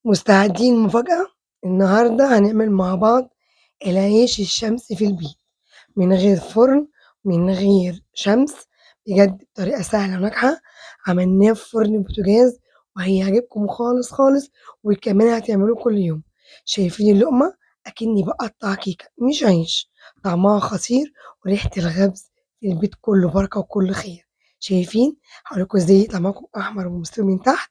مستعدين لمفاجأة؟ النهارده هنعمل مع بعض العيش الشمسي في البيت، من غير فرن، من غير شمس، بجد بطريقة سهلة وناجحة. عملناه في فرن بوتاجاز وهيعجبكم خالص، خالص، وكمان هتعملوه كل يوم. شايفين اللقمة؟ أكني باقطّع كيكة مش عيش، طعمها خطير وريحة الخبز في البيت كله بركة وكله خير. شايفين؟ هاقول لكم إزاي يطلع معاكم أحمر ومستوي من تحت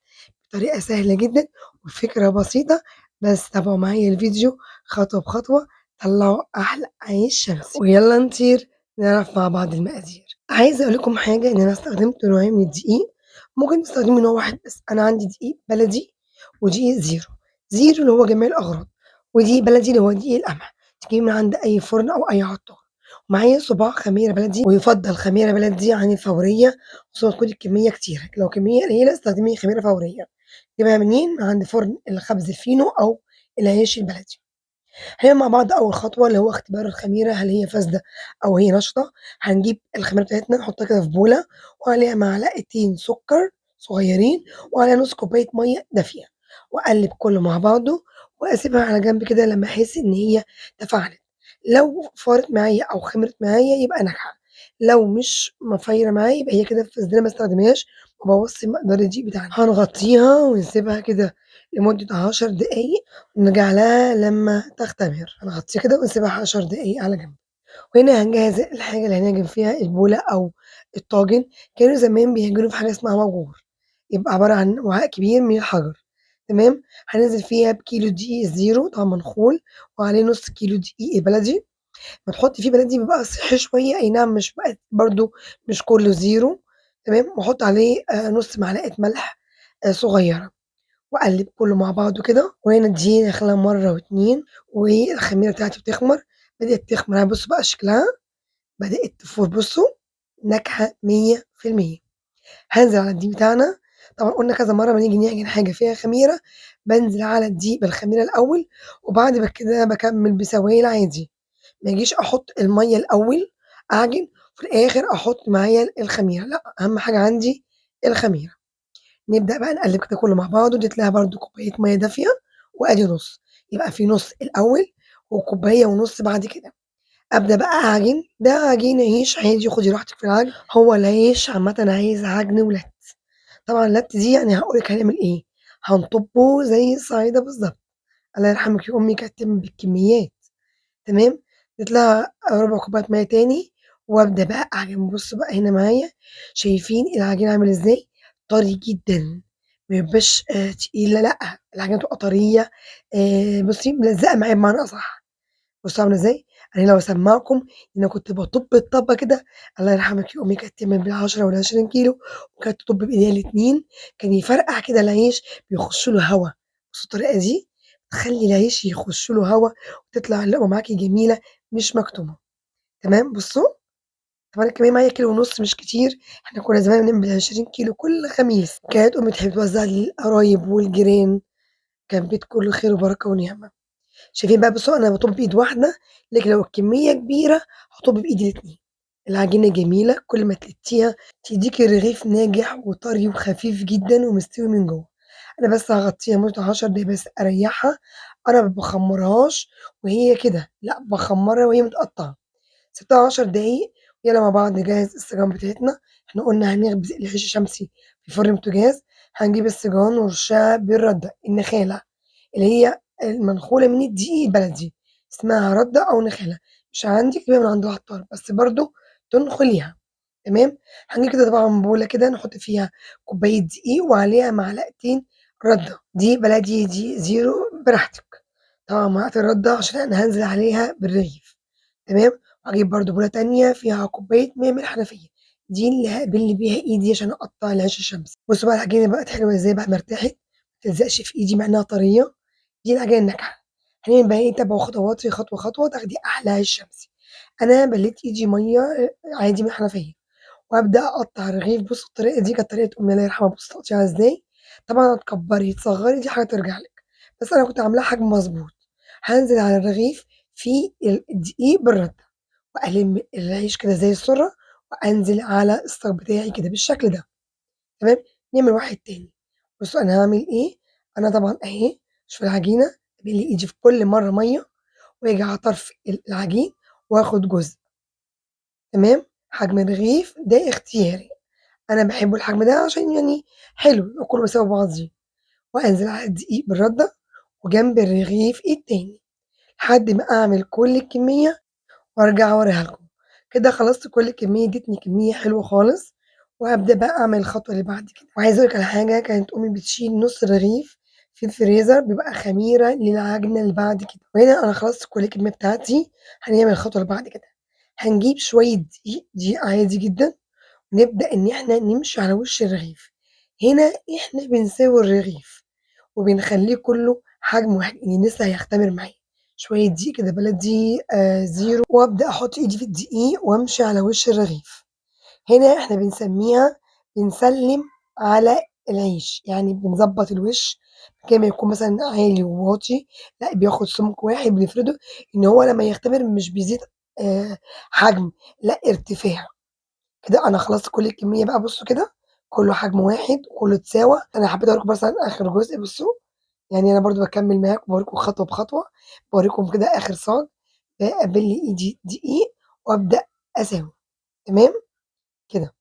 بطريقة سهلة جدًا وفكرة بسيطة، بس تابعوا معايا الفيديو خطوة بخطوة، طلّعوا أحلى عيش شمسي. ويالّا نطير نعرف مع بعض المقادير. عايزة أقول لكم حاجة، إن أنا استخدمت نوعين من الدقيق، ممكن تستخدمي نوع واحد بس. أنا عندي دقيق بلدي ودقيق زيرو، زيرو اللي هو جميع الأغراض، ودقيق بلدي اللي هو دقيق القمح، تجيبيه من عند أي فرن أو أي عطار. ومعايا صباع خميرة بلدي، ويُفضّل خميرة بلدي عن الفورية، خصوصًا تكون الكمية كتيرة، لو كمية قليلة استخدمي خميرة فورية. جيبها منين؟ من عند فرن الخبز الفينو أو العيش البلدي. هنعمل مع بعض أول خطوة اللي هو اختبار الخميرة هل هي فاسدة أو هي نشطة. هنجيب الخميرة بتاعتنا نحطها كده في بولة، وعليها معلقتين سكر صغيرين، وعليها نُص كوباية مَيّة دافية، وأقلّب كلّه مع بعضه، وأسيبها على جنب كده لمّا أحس إن هي تفاعلت. لو فارت معايا أو خمرت معايا يبقى ناجحة، لو مش فايرة معايا يبقى هي كده فاسدة ما استخدمهاش وبوّظت مقدار الدقيق بتاعنا. هنغطّيها ونسيبها كده لمدة 10 دقايق ونرجع لها لمّا تختمر. هنغطّيها كده ونسيبها 10 دقايق على جنب. وهنا هنجهّز الحاجة اللي هنعجن فيها البولة أو الطاجن. كانوا زمان بيعجنوا في حاجة اسمها مبور، يبقى عبارة عن وعاء كبير من الحجر، تمام. هانزل فيها بكيلو دقيق الزيرو طبعًا منخول، وعليه نُص كيلو دقيق بلدي. هتحطّي فيه بلدي بيبقى صحّي شوية، أي نعم مش برضه مش كلّه زيرو، تمام. واحُط عليه نُص معلقة ملح صغيّرة. وأقلّب كلّه مع بعضه كده، وهنا ادّيني داخلة مرّة و2 والخميرة بتاعتي بتخمر. بدأت تخمر أهي، بُصّوا بقى شكلها، بدأت تفور بُصّوا، ناجحة 100%. هانزل على الدقيق بتاعنا، طبعًا قُلنا كذا مرّة أمّا نيجي نعجن حاجة فيها خميرة، بانزل على الدقيق بالخميرة الأول، وبعد ما كده باكمّل بسوايل عادي. ما اجيش أحُط المَيّة الأول أعجن، وفي الآخر أحُط معايا الخميرة، لأ، أهم حاجة عندي الخميرة. نبدأ بقى نقلّب كده كلّه مع بعضه، اديت لها برضه كوباية مَيّة دافية وأدي نُص، يبقى في نُص الأول وكوباية ونُص بعد كده. أبدأ بقى أعجن، ده عجين عيش عادي خُدي راحتِك في العجن، هو العيش عامةً عايز عجن ولَّت. طبعًا لَّت دي يعني هاقول لِك هنعمل إيه، هنطُبّه زي الصعايدة بالضبط. الله يرحمِك يا أمي كانت تعمل بالكميات، تمام. اديت لها ربع كوباية مَيّة تاني وأبدأ بقى أعجن. بُصّوا بقى هنا معايا، شايفين العجينة عامل إزاي؟ طري جدًا، ما يبقاش تقيلة لأ، العجينة تبقى طرية، بُصّي ملزّقة معايا بمعنى أصح. بُصّوا عاملة إزاي؟ أنا لو أسمّعكم إن أنا كنت باطُب الطَبّة كده. الله يرحمِك يا أمي كانت تعمل بال10 وال20 كيلو، وكانت تطُب بإيديها الاتنين، كان يفرقع كده العيش بيخُش له هوا. بُصّوا الطريقة دي تخلّي العيش يخُش له هوا وتطلع اللقمة معاكِ جميلة مش مكتومة، تمام. بُصّوا، طبعًا أنا كمان معايا كيلو ونُص مش كتير، إحنا كنا زمان بنعمل بال20 كيلو كل خميس، كانت أمي تحب توزّع للقرايب والجيران، كان بيت كُلّه خير وبركة ونعمة. شايفين بقى، بُصّوا أنا باطُب بإيد واحدة، لكن لو الكمية كبيرة هاطُب بإيدي الاتنين. العجينة جميلة، كل ما تلتّيها تدّيكِ الرغيف ناجح وطري وخفيف جدًا ومستوي من جوّه. أنا بس هاغطّيها لمدة 10 دقايق بس أريّحها، أنا ما باخمّرهاش وهي كده، لأ باخمّرها وهي متقطّعة. سِبتها 10 دقايق، ويالّا مع بعض نجهّز الصِّجان بتاعتنا. إحنا قُلنا هنخبز العيش الشمسي في فرن بوتاجاز، هنجيب الصِّجان ونرشّها بالردة، النخالة اللي هي المنخولة من الدقيق البلدي، اسمها ردة أو نخالة. مش عندِك يبقى من عند العطار، بس برضه تنخليها، تمام. هنجيب كده طبعًا بولة كده نحُط فيها كوباية دقيق وعليها معلقتين ردة، دقيق بلدي، دقيق زيرو براحتك. طبعًا معلقة الردة عشان أنا هانزل عليها بالرغيف، تمام. وهاجيب برضه بولة تانية فيها كوباية مَيّة من الحنفية، دي اللي هابِل بيها إيدي عشان أقطّع العيش الشمسي. بُصّوا بقى العجينة بقت حلوة إزاي بعد ما ارتاحت، ما تلزقش في إيدي مع إنها طرية، دي العجينة الناجحة. هنعمل بقى إيه، تابعوا خطواتي خطوة، خطوة تاخدي أحلى عيش شمسي. أنا بلّيت إيدي مَيّة عادي من الحنفية، وأبدأ أقطّع الرغيف. بُصّوا الطريقة دي كانت طريقة أمي الله يرحمها، بُصّي تقطيعها إزاي. طبعًا هتكبّري، تصغّري، دي حاجة ترجع لِك، بس أنا كنت عاملاها حجم مضبوط. هانزل على الرغيف في الدقيق بالردة، وألِم العيش كده زي السُرّة، وأنزل على الصاج بتاعي كده بالشكل ده، تمام. نعمل واحد تاني. بُصّوا أنا هاعمل إيه، أنا طبعًا أهي مش في العجينة، أبِل إيدي في كل مرّة مَيّة وآجي على طرف العجين وآخُد جزء، تمام، حجم الرغيف ده اختياري، أنا باحبه الحجم ده عشان يعني حلو يبقى كلّه بيساوي بعضيه، وأنزل على الدقيق بالردة وجنب الرغيف التاني، لحد ما أعمل كل الكمية وأرجع أورّيها لكم، كده خلصت كل الكمية ادّتني كمية حلوة خالص، وهابدأ بقى أعمل الخطوة اللي بعد كده، وعايزة أقول لِك على حاجة كانت أمي بتشيل نُص الرغيف في الفريزر بيبقى خميرة للعجنة اللي بعد كده، وهنا أنا خلصت كل الكمية بتاعتي، هنعمل الخطوة اللي بعد كده، هنجيب شوية دقيق، دقيق عادي جدًا، ونبدأ إن إحنا نمشي على وش الرغيف، هنا إحنا بنساوي الرغيف. وبنخلّيه كلّه حجم واحد، يعني لسه هيختمر معايا، شوية دقيق كده بلدي زيرو وأبدأ أحط إيدي في الدقيق وأمشي على وش الرغيف، هنا إحنا بنسلِّم على العيش، يعني بنضبّط الوش كما يكون مثلًا عالي وواطي، لأ بياخد سمك واحد بنفرده، إن هو لمّا يختمر مش بيزيد حجم، لأ ارتفاع، كده أنا خلصت كل الكمية بقى بُصّوا كده، كلّه حجم واحد وكلّه اتساوى، أنا حبيت أوريكم مثلًا آخر جزء بُصّوا. يعني أنا برضه باكمّل معاكم باوريكم خطوة بخطوة، باوريكم كده آخر صاج أبِل إيدي دقيق وأبدأ أساوي تمام، كده.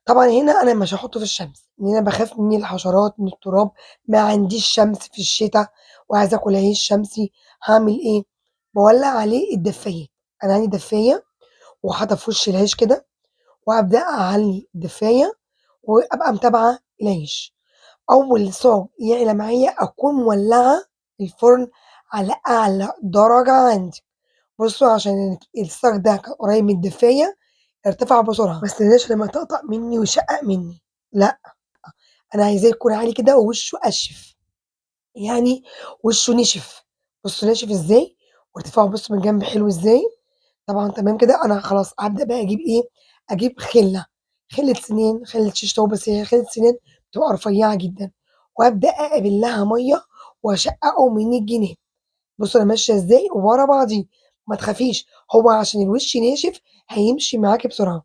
طبعًا هنا أنا مش هاحطه في الشمس، لإن أنا باخاف من الحشرات، من التراب، ما عنديش شمس في الشتا وعايزة آكل عيش شمسي، هاعمل إيه، باولّع عليه الدفايات، أنا عندي دفاية وحاطة في وش العيش كده وأبدأ أعلّي الدفاية وأبقى متابعة العيش. أول صاج يعلى معايا أكون مولّعة الفرن على أعلى درجة عندي، بُصّوا عشان الصاج ده كان قريب من الدفاية ارتفع بسرعة، ما استناش لمّا يطقطق منّي ويشقّق منّي، لأ، أنا عايزاه يكون عالي كده ووشه أشِّف، يعني وشه نشف، بُصّوا ناشف إزاي وارتفاعه بُصّوا من الجنب حلو إزاي، طبعًا تمام كده، أنا خلاص هابدأ بقى أجيب إيه، أجيب خِلّة، خِلّة سنان، خِلّة شيش طاووق بس هي خِلّة سنان بتبقى رفيّعة جدًا، وأبدأ أبلّها مَيّة وأشقّقه من الجناب، بُصّوا أنا ماشية إزاي ورا بعضيه، ما تخافيش هو عشان الوش ناشف هيمشي معاكِ بسرعة،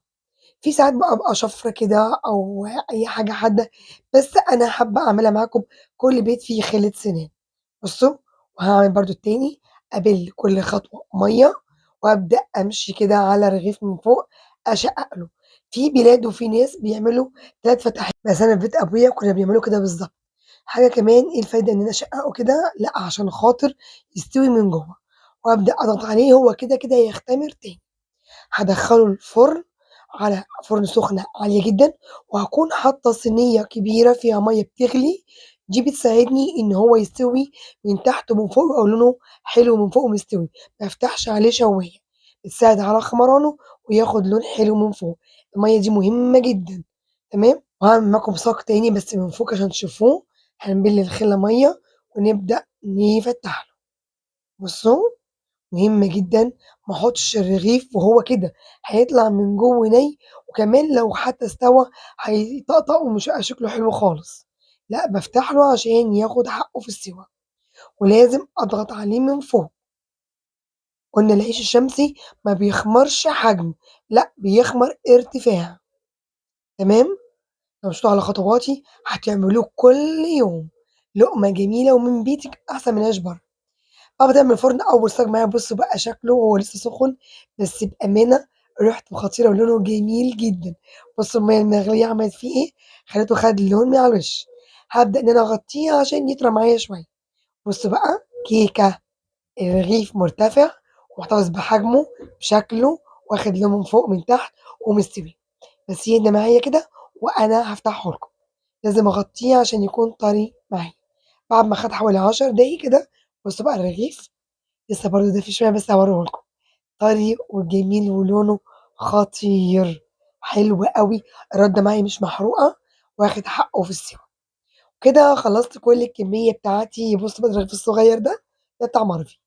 في ساعات بقى أبقى شفرة كده أو أي حاجة حادة، بس أنا حابة أعملها معاكم كل بيت فيه خِلّة سنان. بُصّوا، وهاعمل برضه التاني، أبِل كل خطوة مَيّة وأبدأ أمشي كده على الرغيف من فوق أشقّق له، في بلاد وفي ناس بيعملوا 3 فتحات، بس أنا في بيت أبويا كنا بنعمله كده بالضبط. حاجة كمان إيه الفايدة إن أنا أشقّقه كده؟ لأ، عشان خاطر يستوي من جوّه، وأبدأ أضغط عليه هو كده، كده هيختمر تاني. هادخّله الفرن على فرن سخنة عالية جدًا، وهاكون حاطة صينية كبيرة فيها مَيّة بتغلي، دي بتساعدني إن هو يستوي من تحت ومن فوق ويبقى لونه حلو من فوق ومستوي، ما افتحش عليه شواية، بتساعد على خمرانه وياخد لون حلو من فوق، المَيّة دي مهمة جدًا، تمام، وهاعمل معاكم صاج تاني بس من فوق عشان تشوفوه، هنبِل الخلة مَيّة ونبدأ نفتح له، بُصّوا مهم جدًا ما احطش الرغيف وهو كده، هيطلع من جوّه ني، وكمان لو حتى استوى هيطقطق ومش هيبقى شكله حلو خالص، لأ بافتح له عشان ياخد حقه في السوا، ولازم أضغط عليه من فوق، قُلنا العيش الشمسي ما بيخمرش حجم، لأ بيخمر ارتفاع، تمام؟ لو مشيتوا على خطواتي هتعملوه كل يوم، لقمة جميلة ومن بيتِك أحسن من عيش برّه. أبدأ من الفرن أول صاج معايا بُصّوا بقى شكله وهو لسه سخن، بس بأمانة ريحته خطيرة ولونه جميل جدًا، بُصّوا المَيّة المغلية عملت فيه إيه، خلّيته خَد لون من على الوش، هابدأ إن أنا أغطّيه عشان يطرى معايا شوية، بُصّوا بقى كيكة، الرغيف مرتفع ومحتفظ بحجمه، بشكله، واخد لون من فوق من تحت ومستوي، بس يهدى معايا كده وأنا هافتحه لكم، لازم أغطّيه عشان يكون طري معايا، بعد ما خد حوالي 10 دقايق كده، بُصّوا بقى الرغيف لسه برضه دافي شوية بس هاوريه لكم، طري وجميل ولونه خطير، حلو أوي، الردة معايا مش محروقة، واخد حقه في السوا، كده خلصت كل الكمية بتاعتي، بُصّوا بقى الرغيف الصغير ده بتاع مارفي،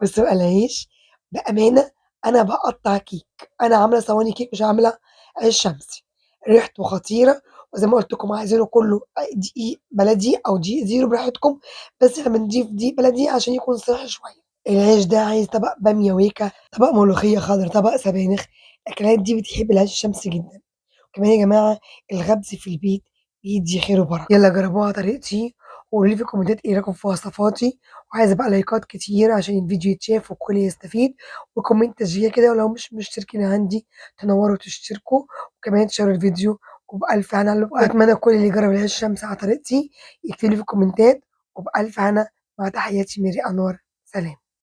بُصّوا بقى العيش بأمانة أنا باقطّع كيك، أنا عاملة صواني كيك مش عاملة عيش شمسي، ريحته خطيرة، وزي ما قُلت لكم عايزينه كلّه دقيق بلدي أو دقيق زيرو براحتكم، بس إحنا بنضيف دقيق بلدي عشان يكون صحّي شوية. العيش ده عايز طبق بامية ويكا، طبق ملوخية خضرا، طبق سبانخ، الأكلات دي بتحب العيش الشمسي جدًا. وكمان يا جماعة الخبز في البيت بيدّي خير وبركة. يالّا جربوها على طريقتي وقولوا لي في الكومنتات إيه رأيكم في وصفاتي، وعايزة بقى لايكات كتير عشان الفيديو يتشاف والكل يستفيد، وكومنت تشجيع كده، ولو مش مشتركين عندي تنوروا تشتركوا، وكمان تشيروا الفيديو، وبألف هنا، وأتمنى كل اللي يجرب العيش الشمسي على طريقتي يكتب لي في الكومنتات، وبألف هنا، مع تحياتي ميري أنور، سلام.